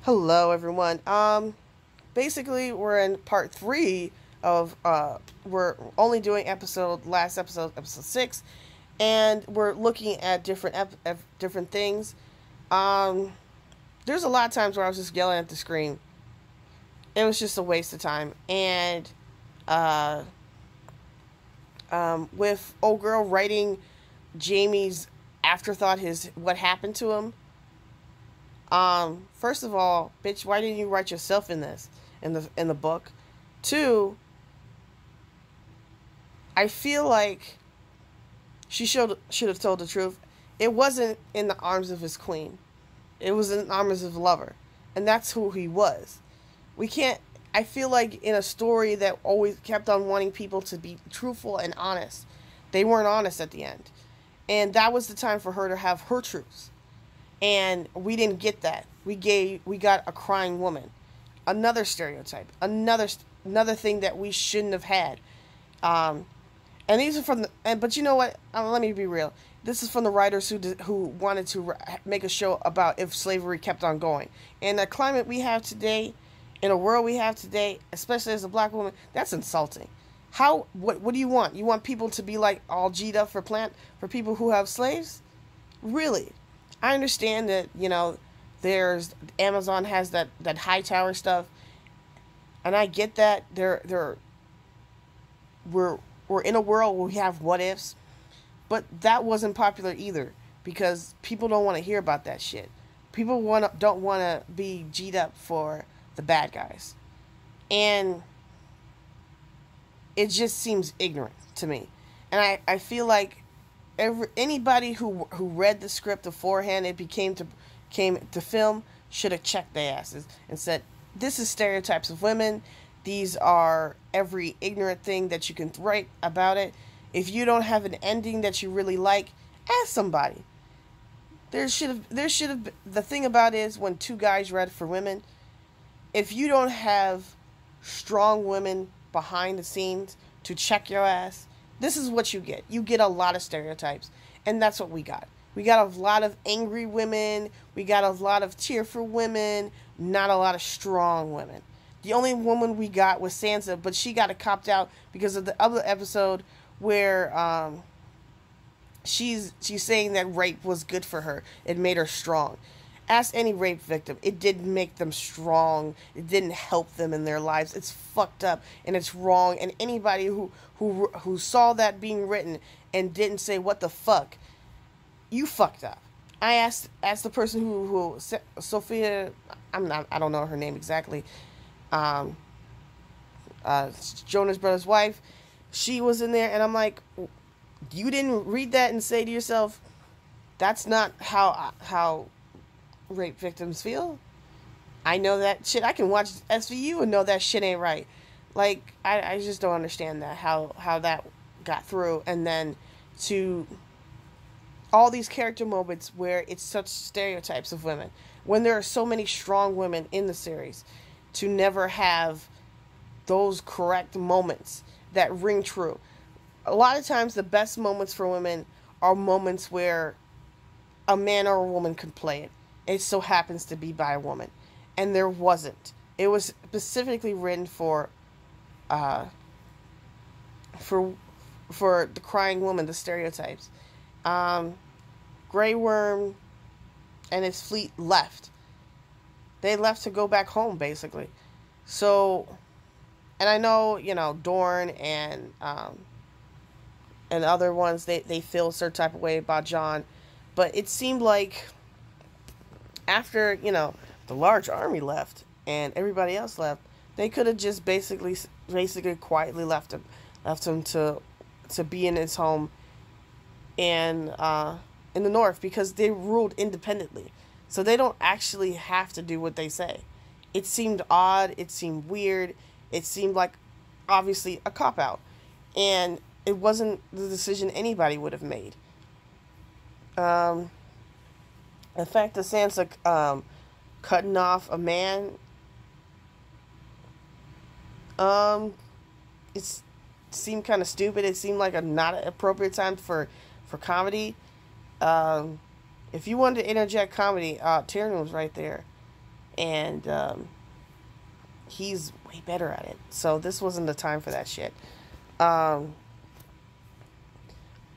Hello, everyone. Basically, we're in part three of we're only doing last episode, episode six, and we're looking at different things. Um, there's a lot of times where I was just yelling at the screen. It was just a waste of time, and uh, with old girl writing Jamie's afterthought, his what happened to him. First of all, bitch, why didn't you write yourself in this in the book? Two, I feel like should have told the truth. It wasn't in the arms of his queen. It was in the arms of a lover. And that's who he was. We can't I feel like in a story that always kept on wanting people to be truthful and honest, they weren't honest at the end. And that was the time for her to have her truths, and we didn't get that. We got a crying woman, another stereotype, another thing that we shouldn't have had. Um, and these are from but you know what? Let me be real. This is from the writers who wanted to make a show about if slavery kept on going. In the climate we have today, in a world we have today, especially as a black woman, that's insulting. What do you want? You want people to be like all G'd up for people who have slaves? Really? I understand that, there's Amazon has that high tower stuff, and I get that we're in a world where we have what ifs, but that wasn't popular either because people don't want to hear about that shit. People don't want to be G'd up for the bad guys, and it just seems ignorant to me. And I feel like anybody who read the script beforehand came to film should have checked their asses and said, this is stereotypes of women. These are every ignorant thing that you can write about it. If you don't have an ending that you really like, ask somebody. There should have the thing about it is when two guys read for women, if you don't have strong women behind the scenes to check your ass, this is what you get. You get a lot of stereotypes, and that's what we got. We got a lot of angry women. We got a lot of tearful women, not a lot of strong women. The only woman we got was Sansa, but she got copped out because of the other episode where she's saying that rape was good for her. It made her strong. Ask any rape victim. It didn't make them strong. It didn't help them in their lives. It's fucked up and it's wrong. And anybody who saw that being written and didn't say what the fuck, you fucked up. I asked the person who Sophia, I don't know her name exactly. Jonas Brothers' wife. She was in there, and I'm like, you didn't read that and say to yourself, that's not how rape victims feel. I know that shit. I can watch SVU and know that shit ain't right. Like, I just don't understand that, how that got through. And then to all these character moments where it's such stereotypes of women, when there are so many strong women in the series, to never have those correct moments that ring true. A lot of times the best moments for women are moments where a man or a woman could play it. It so happens to be by a woman, and there wasn't. It was specifically written for the crying woman, the stereotypes. Grey Worm and his fleet left. They left to go back home, basically. So, and I know, Dorne and other ones, they feel a certain type of way about Jon, but it seemed like after, the large army left and everybody else left, they could have just basically quietly left him to be in his home and in the north, because they ruled independently. So they don't actually have to do what they say. It seemed odd, it seemed weird, it seemed like obviously a cop-out. And it wasn't the decision anybody would have made. The fact that Sansa cutting off a man, it seemed kind of stupid. It seemed like a not appropriate time for comedy. If you wanted to interject comedy, Tyrion was right there. and he's way better at it. So this wasn't the time for that shit. Um,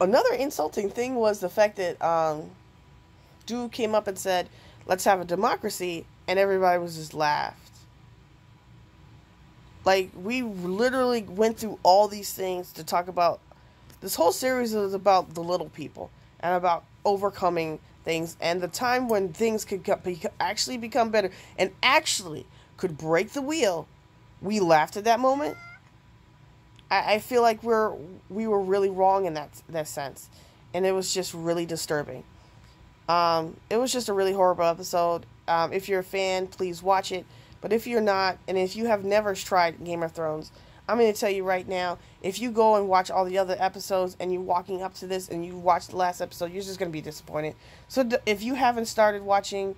Another insulting thing was the fact that dude came up and said, "Let's have a democracy," and everybody was just laughed. Like, we literally went through all these things to talk about. This whole series was about the little people and about overcoming things and the time when things could actually become better and actually could break the wheel. We laughed at that moment. I feel like we were really wrong in that sense, and it was just really disturbing. It was just a really horrible episode. If you're a fan, please watch it. But if you're not, and if you have never tried Game of Thrones, I'm going to tell you right now, if you go and watch all the other episodes and you're walking up to this and you watch the last episode, you're just going to be disappointed. So if you haven't started watching